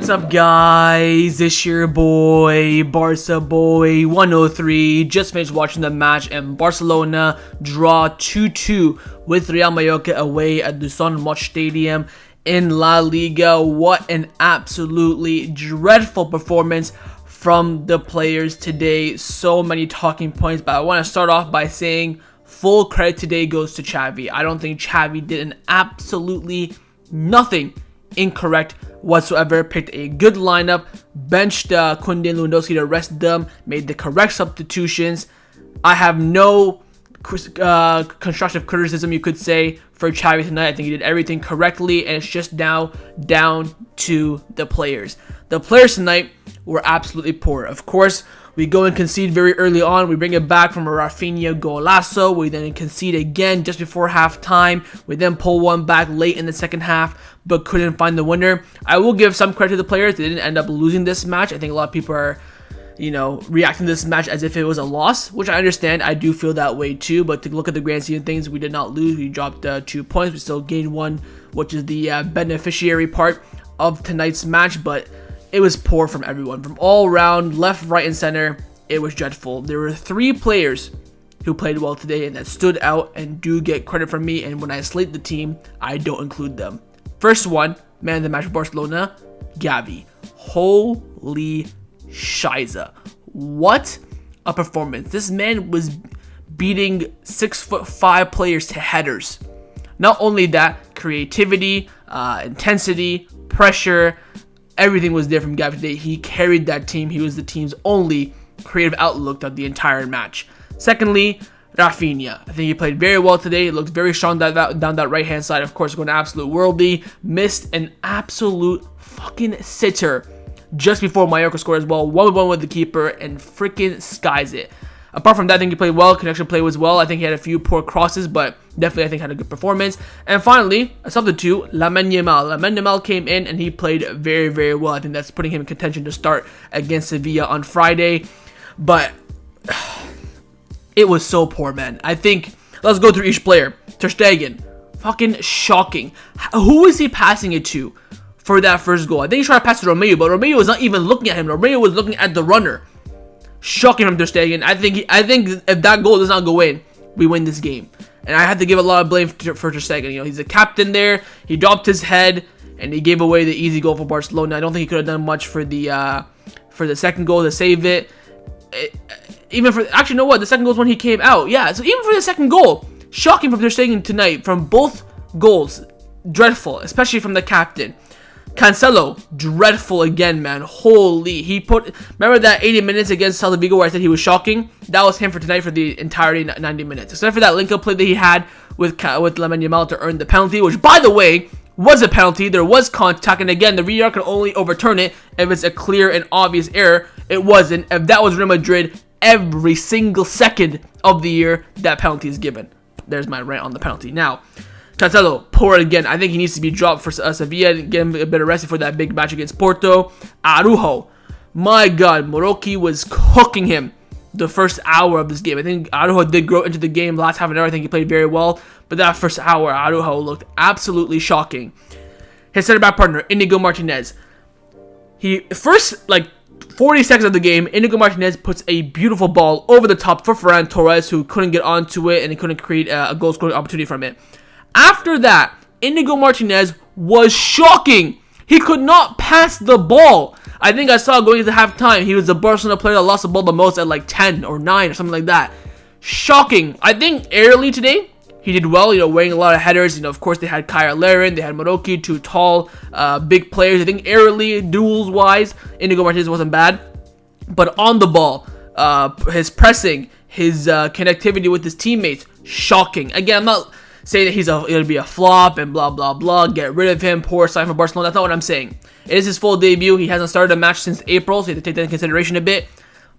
What's up, guys? It's your boy, Barca Boy 103. Just finished watching the match and Barcelona draw 2-2 with Real Mallorca away at the Standout Stadium in La Liga. What an absolutely dreadful performance from the players today. So many talking points, but I want to start off by saying full credit today goes to Xavi. I don't think Xavi did an absolutely nothing incorrect whatsoever. Picked a good lineup, benched Koundé and Lewandowski to rest them, made the correct substitutions. I have no constructive criticism, you could say, for Xavi tonight. I think he did everything correctly, and it's just now down to the players. The players tonight were absolutely poor. Of course, we go and concede very early on. We bring it back from a Raphinha golazo. We then concede again just before halftime. We then pull one back late in the second half, but couldn't find the winner. I will give some credit to the players. They didn't end up losing this match. I think a lot of people are, reacting to this match as if it was a loss, which I understand. I do feel that way too, but to look at the grand scheme of things, we did not lose. We dropped 2 points. We still gained 1, which is the beneficiary part of tonight's match, but it was poor from everyone. From all around, left, right, and center, it was dreadful. There were 3 players who played well today and that stood out and do get credit from me, and when I slate the team, I don't include them. First one, man of the match for Barcelona, Gavi. Holy shiza. What a performance. This man was beating 6'5" players to headers. Not only that, creativity, intensity, pressure, everything was there from Gavi today. He carried that team. He was the team's only creative outlook of the entire match. Secondly, Raphinha. I think he played very well today. He looked very strong down that right-hand side. Of course, going absolute worldly. Missed an absolute fucking sitter just before Mallorca scored as well. 1-1 with the keeper and freaking skies it. Apart from that, I think he played well. Connection play was well. I think he had a few poor crosses, but definitely I think had a good performance. And finally, a substitute, Lamine Yamal. Lamine Yamal came in and he played very, very well. I think that's putting him in contention to start against Sevilla on Friday. But it was so poor, man. I think, let's go through each player. Ter Stegen, fucking shocking. Who was he passing it to for that first goal? I think he tried to pass to Romeo, but Romeo was not even looking at him. Romeo was looking at the runner. Shocking from Ter Stegen. I think if that goal does not go in, we win this game. And I have to give a lot of blame for Ter Stegen. He's a captain there. He dropped his head and he gave away the easy goal for Barcelona. I don't think he could have done much for the second goal to save it. Actually, you know what? The second goal is when he came out. Yeah, so even for the second goal, shocking from Ter Stegen tonight. From both goals, dreadful, especially from the captain. Cancelo, dreadful again, man. Holy, remember that 80 minutes against Celta Vigo where I said he was shocking? That was him for tonight for the entirety 90 minutes. Except for that link-up play that he had with Lamine Yamal to earn the penalty, which, by the way, was a penalty. There was contact, and again, the VAR can only overturn it if it's a clear and obvious error. It wasn't. If that was Real Madrid, every single second of the year, that penalty is given. There's my rant on the penalty. Now, Cancelo, poor again. I think he needs to be dropped for Sevilla and get him a bit arrested for that big match against Porto. Araujo, my God, Moroki was cooking him the first hour of this game. I think Araujo did grow into the game last half an hour. I think he played very well, but that first hour, Araujo looked absolutely shocking. His center back partner, Inigo Martinez. He first 40 seconds of the game, Inigo Martinez puts a beautiful ball over the top for Ferran Torres, who couldn't get onto it and he couldn't create a goal scoring opportunity from it. After that, Inigo Martinez was shocking. He could not pass the ball. I think I saw going into halftime, he was the Barcelona player that lost the ball the most at 10 or 9 or something like that. Shocking. I think aerially today, he did well, weighing a lot of headers. Of course, they had Kaya Laren, they had Moroki, 2 tall, big players. I think aerially, duels-wise, Inigo Martinez wasn't bad. But on the ball, his pressing, his connectivity with his teammates, shocking. Again, I'm not saying that he's going to be a flop and blah, blah, blah. Get rid of him. Poor sign for Barcelona. That's not what I'm saying. It is his full debut. He hasn't started a match since April, so you have to take that into consideration a bit.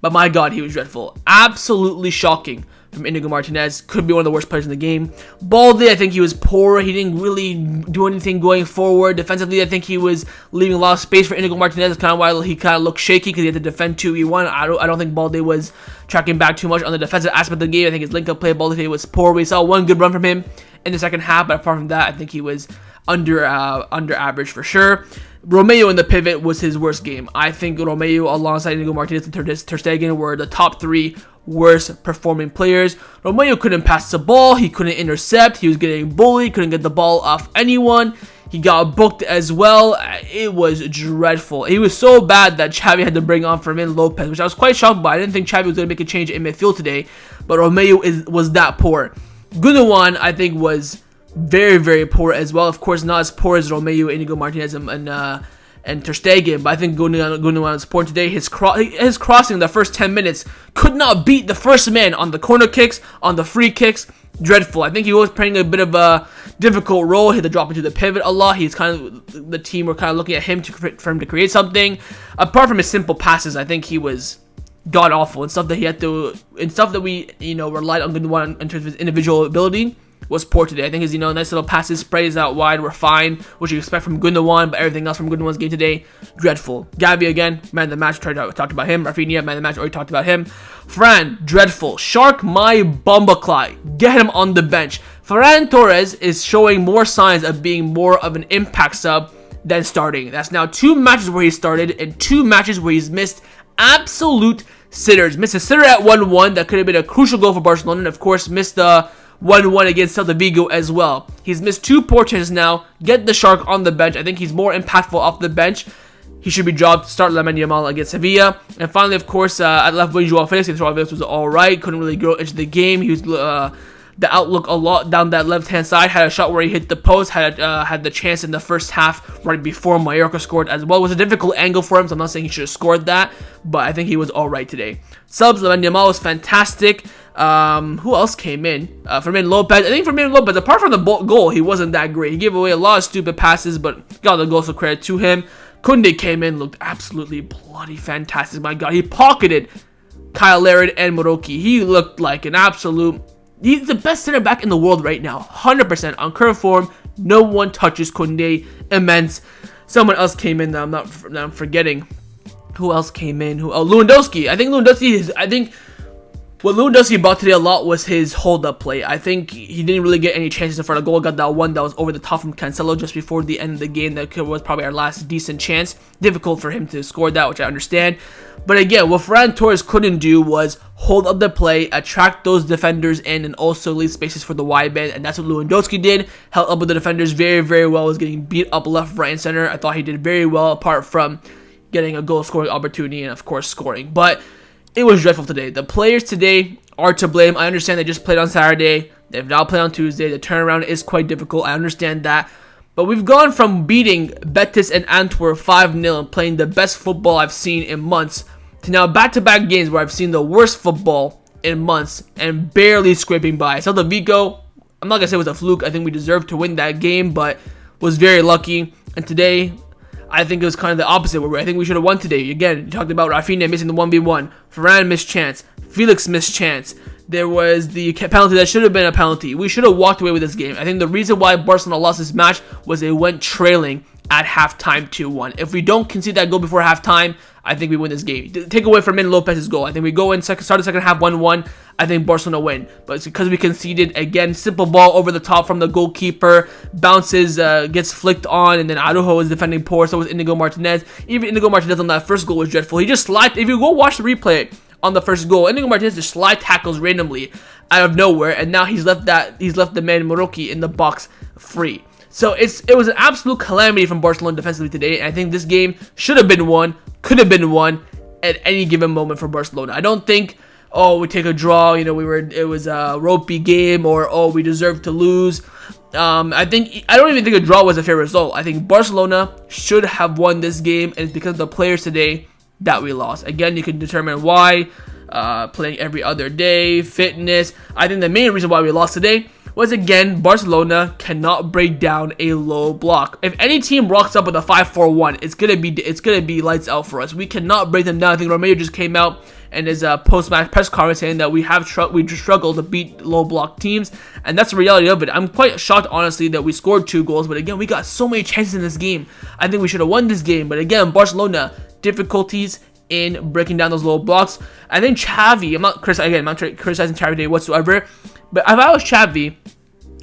But my God, he was dreadful. Absolutely shocking from Inigo Martinez. Could be one of the worst players in the game. Balde, I think he was poor. He didn't really do anything going forward. Defensively, I think he was leaving a lot of space for Inigo Martinez. That's kind of why he kind of looked shaky because he had to defend 2v1. I don't think Balde was tracking back too much on the defensive aspect of the game. I think his link-up play, Balde was poor. We saw one good run from him in the second half, but apart from that, I think he was under average for sure. Romeo in the pivot was his worst game. I think Romeo alongside Inigo Martinez and Ter Stegen were the top 3 worst performing players. Romeo couldn't pass the ball, he couldn't intercept, he was getting bullied, couldn't get the ball off anyone. He got booked as well. It was dreadful. He was so bad that Xavi had to bring on Fermin Lopez, which I was quite shocked by. I didn't think Xavi was going to make a change in midfield today, but Romeo was that poor. Gundogan, I think, was very, very poor as well. Of course, not as poor as Romeo, Inigo Martinez, and Ter Stegen, but I think Gundogan was poor today. His crossing in the first 10 minutes could not beat the first man on the corner kicks, on the free kicks. Dreadful. I think he was playing a bit of a difficult role. He had to drop into the pivot a lot. He's kind of, the team were kind of looking at him for him to create something. Apart from his simple passes, I think he was god awful, and stuff that he had to, and stuff that we relied on Gundogan in terms of his individual ability was poor today. I think his nice little passes, sprays out wide were fine, which you expect from Gundogan, but everything else from Gundogan's game today, dreadful. Gavi again, man of the match, talked about him. Raphinha, man of the match, already talked about him. Fran, dreadful. Shark my bumbacly. Get him on the bench. Ferran Torres is showing more signs of being more of an impact sub than starting. That's now 2 matches where he started and 2 matches where he's missed absolute sitters. Missed a sitter at 1-1 that could have been a crucial goal for Barcelona, and of course missed the 1-1 against Celta Vigo as well. He's missed 2 poor chances now. Get the Shark on the bench. I think he's more impactful off the bench. He should be dropped. Start Lamine Yamal against Sevilla. And finally, of course, at left wing, Joao Felix. Joao Felix was alright. Couldn't really grow into the game. He was the outlook a lot down that left-hand side. Had a shot where he hit the post. Had the chance in the first half right before Mallorca scored as well. It was a difficult angle for him, so I'm not saying he should have scored that, but I think he was alright today. Subs, Lamine Yamal was fantastic. Who else came in? Fermin Lopez. I think Fermin Lopez, apart from the goal, he wasn't that great. He gave away a lot of stupid passes, but got the goal, so credit to him. Koundé came in, looked absolutely bloody fantastic. My God, he pocketed Kyle Larin and Moroki. He looked like an absolute... He's the best center back in the world right now. 100% on current form. No one touches Koundé. Immense. Someone else came in that I'm forgetting. Who else came in? Lewandowski. I think what Lewandowski brought today a lot was his hold-up play. I think he didn't really get any chances in front of goal. Got that one that was over the top from Cancelo just before the end of the game. That was probably our last decent chance. Difficult for him to score that, which I understand. But again, what Ferran Torres couldn't do was hold up the play, attract those defenders in, and also leave spaces for the wide man. And that's what Lewandowski did. Held up with the defenders very, very well. Was getting beat up left, right, and center. I thought he did very well, apart from getting a goal-scoring opportunity and, of course, scoring. But it was dreadful today. The players today are to blame. I understand they just played on Saturday. They've now played on Tuesday. The turnaround is quite difficult. I understand that. But we've gone from beating Betis and Antwerp 5-0 and playing the best football I've seen in months to now back-to-back games where I've seen the worst football in months and barely scraping by. Celta Vigo, I'm not going to say it was a fluke. I think we deserved to win that game, but was very lucky. And today, I think it was kind of the opposite, where I think we should have won today. Again, you talked about Raphinha missing the 1v1. Ferran missed chance. Felix missed chance. There was the penalty that should have been a penalty. We should have walked away with this game. I think the reason why Barcelona lost this match was they went trailing at halftime 2-1. If we don't concede that goal before halftime, I think we win this game. Take away from Fermin Lopez's goal. I think we go in, start the second half 1-1. I think Barcelona win. But it's because we conceded. Again, simple ball over the top from the goalkeeper. Bounces, gets flicked on, and then Araujo was defending poor. So was Inigo Martinez. Even Inigo Martinez on that first goal was dreadful. He just slid. If you go watch the replay on the first goal, Inigo Martinez just slide tackles randomly out of nowhere, and now he's left the man Moroki in the box free. So it was an absolute calamity from Barcelona defensively today, and I think this game should have been won, could have been won at any given moment for Barcelona. I don't think, oh, we take a draw, it was a ropey game, or oh, we deserve to lose. I don't even think a draw was a fair result. I think Barcelona should have won this game, and it's because of the players today that we lost. Again, you can determine why. Playing every other day, fitness. I think the main reason why we lost today was, again, Barcelona cannot break down a low block. If any team rocks up with a 5-4-1, it's gonna be lights out for us. We cannot break them down. I think Romeo just came out and his post-match press conference saying that we just struggled to beat low block teams, and that's the reality of it. I'm quite shocked, honestly, that we scored 2 goals, but again, we got so many chances in this game. I think we should have won this game, but again, Barcelona, difficulties in breaking down those low blocks. I think Xavi, I'm not criticizing Xavi today whatsoever, but if I was Xavi,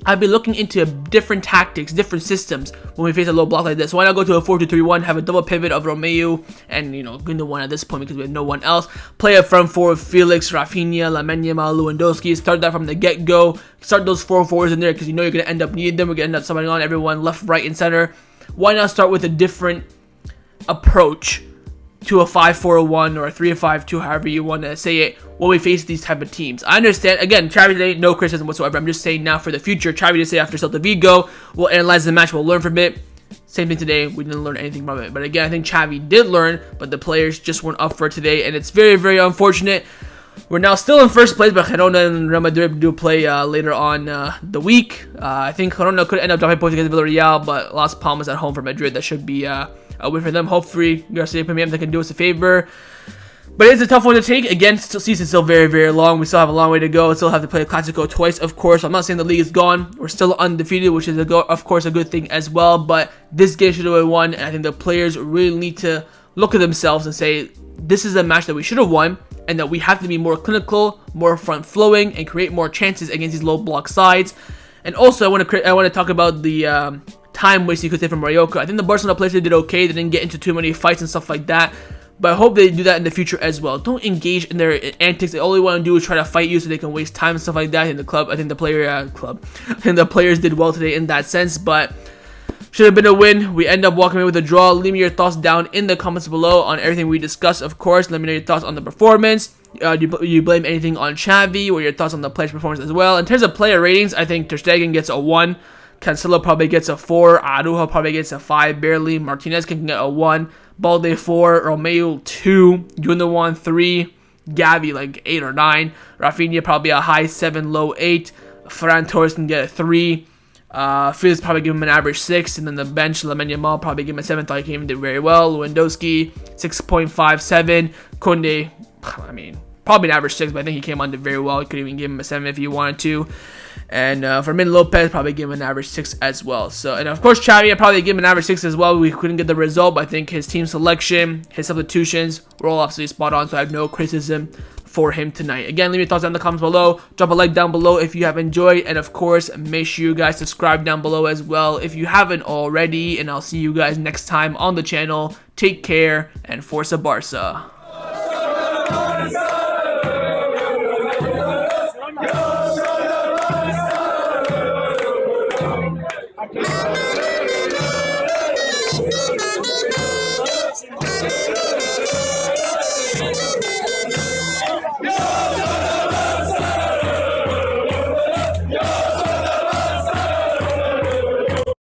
I'd be looking into different tactics, different systems when we face a low block like this. So why not go to a 4-2-3-1, have a double pivot of Romeo and, Gundogan at this point because we have no one else. Play a front four with Felix, Raphinha, Lewandowski. Start that from the get-go. Start those 4-4s in there because you're going to end up needing them. We're going to end up subbing on everyone left, right, and center. Why not start with a different approach to a 5-4-1 or a 3-5-2, however you want to say it, when we face these type of teams. I understand, again, Xavi today, no criticism whatsoever. I'm just saying now for the future, Xavi to say after Celta Vigo, we'll analyze the match, we'll learn from it. Same thing today, we didn't learn anything from it. But again, I think Xavi did learn, but the players just weren't up for it today, and it's very, very unfortunate. We're now still in first place, but Girona and Real Madrid do play later on the week. I think Girona could end up dropping points against Villarreal, but Las Palmas at home for Madrid. That should be a win for them. Hopefully, Garcia Pimienta can do us a favor. But it's a tough one to take. Again, season's still very, very long. We still have a long way to go. We still have to play a Clasico twice, of course. I'm not saying the league is gone. We're still undefeated, which is, of course, a good thing as well. But this game should have been won, and I think the players really need to look at themselves and say, this is a match that we should have won, and that we have to be more clinical, more front-flowing, and create more chances against these low-block sides. And also, I want to talk about the time waste you could say from Mallorca. I think the Barcelona players did okay. They didn't get into too many fights and stuff like that. But I hope they do that in the future as well. Don't engage in their antics. They all they want to do is try to fight you so they can waste time and stuff like that. I think the players did well today in that sense, but should have been a win. We end up walking away with a draw. Leave me your thoughts down in the comments below on everything we discussed, of course. Let me know your thoughts on the performance. Do you blame anything on Xavi, or your thoughts on the player's performance as well? In terms of player ratings, I think Ter Stegen gets a 1. Cancelo probably gets a 4. Arujo probably gets a 5, barely. Martinez can get a 1. Balde 4. Romeo 2. Gundogan 3. Gavi like 8 or 9. Raphinha probably a high 7, low 8. Ferran Torres can get a 3. Felix probably give him an average 6. And then the bench, Lamine Yamal probably give him a 7. Thought he came in did very well. Lewandowski 6.57. Kunde, I mean, probably an average 6, but I think he came on did very well. You could even give him a 7 if you wanted to. And Fermin Lopez probably give him an average 6 as well. So, and of course, Xavi, I probably give him an average 6 as well. We couldn't get the result, but I think his team selection, his substitutions were all absolutely spot on. So I have no criticism for him tonight. Again, leave your thoughts down in the comments below. Drop a like down below if you have enjoyed. And of course, make sure you guys subscribe down below as well if you haven't already. And I'll see you guys next time on the channel. Take care and Forza Barca. Yeah.